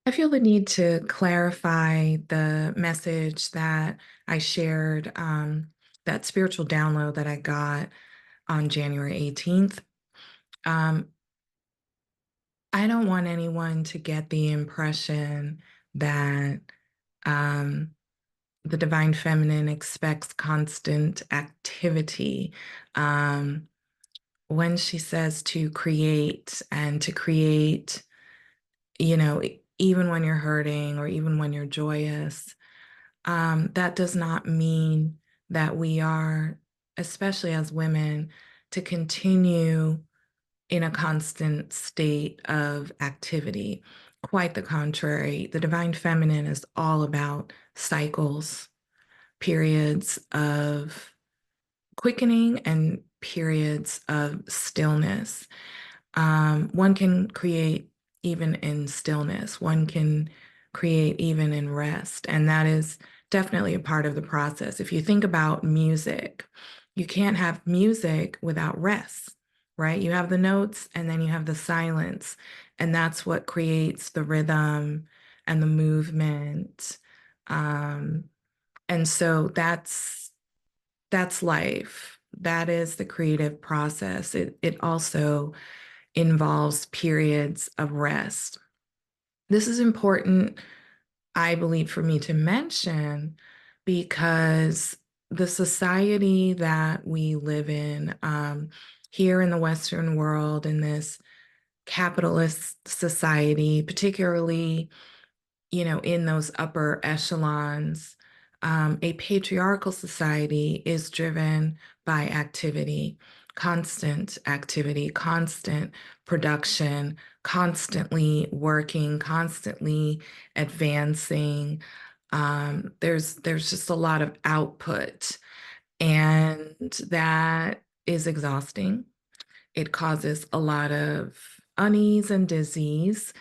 I feel the need to clarify the message that I shared, that spiritual download that I got on January 18th. Um, I don't want anyone to get the impression that um, the divine feminine expects constant activity. Um, when she says to create and to create, even when you're hurting or even when you're joyous, that does not mean that we are, especially as women, to continue in a constant state of activity. Quite the contrary. The divine feminine is all about cycles, periods of quickening, and periods of stillness. One can create even in stillness, one can create even in rest. And that is definitely a part of the process. If you think about music, you can't have music without rest, right? You have the notes and then you have the silence. And that's what creates the rhythm and the movement. Um, and so that's life. That is the creative process. It also involves periods of rest. This is important, I believe, for me to mention because the society that we live in, here in the Western world, in this capitalist society, particularly in those upper echelons, a patriarchal society is driven by activity, constant production, constantly working, constantly advancing. There's just a lot of output, and that is exhausting. It causes a lot of unease and disease.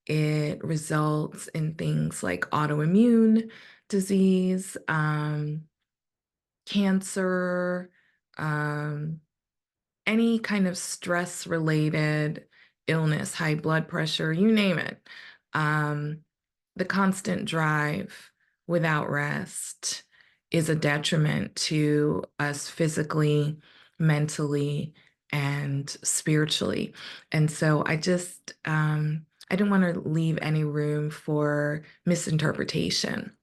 It results in things like autoimmune disease, cancer, um, any kind of stress related illness, high blood pressure, you name it. Um, the constant drive without rest is a detriment to us physically, mentally, and spiritually. And so I didn't want to leave any room for misinterpretation.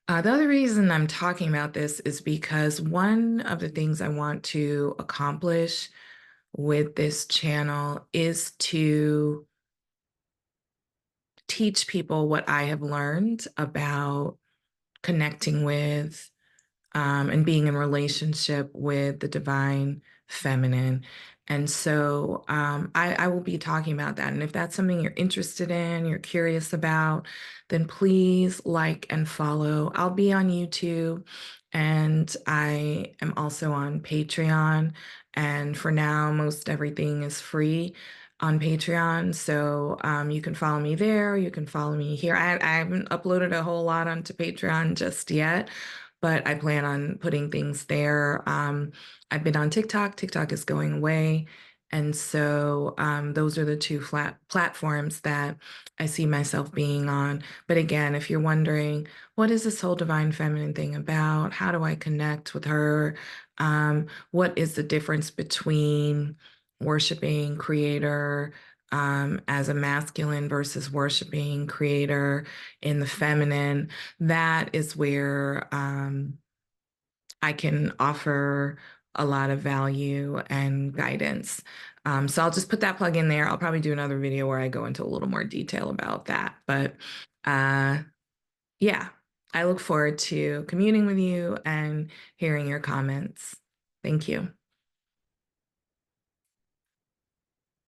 The other reason I'm talking about this is because one of the things I want to accomplish with this channel is to teach people what I have learned about connecting with and being in relationship with the divine feminine. And so I will be talking about that. And if that's something you're interested in, you're curious about, then please like and follow. I'll be on YouTube and I am also on Patreon. And for now, most everything is free on Patreon. So you can follow me there. You can follow me here. I haven't uploaded a whole lot onto Patreon just yet, but I plan on putting things there. I've been on TikTok. TikTok is going away. And so those are the two platforms that I see myself being on. But again, if you're wondering, what is this whole divine feminine thing about? How do I connect with her? What is the difference between worshiping creator as a masculine versus worshiping creator in the feminine? That is where I can offer a lot of value and guidance. So I'll just put that plug in there. I'll probably do another video where I go into a little more detail about that. But uh, yeah, I look forward to communing with you and hearing your comments. Thank you.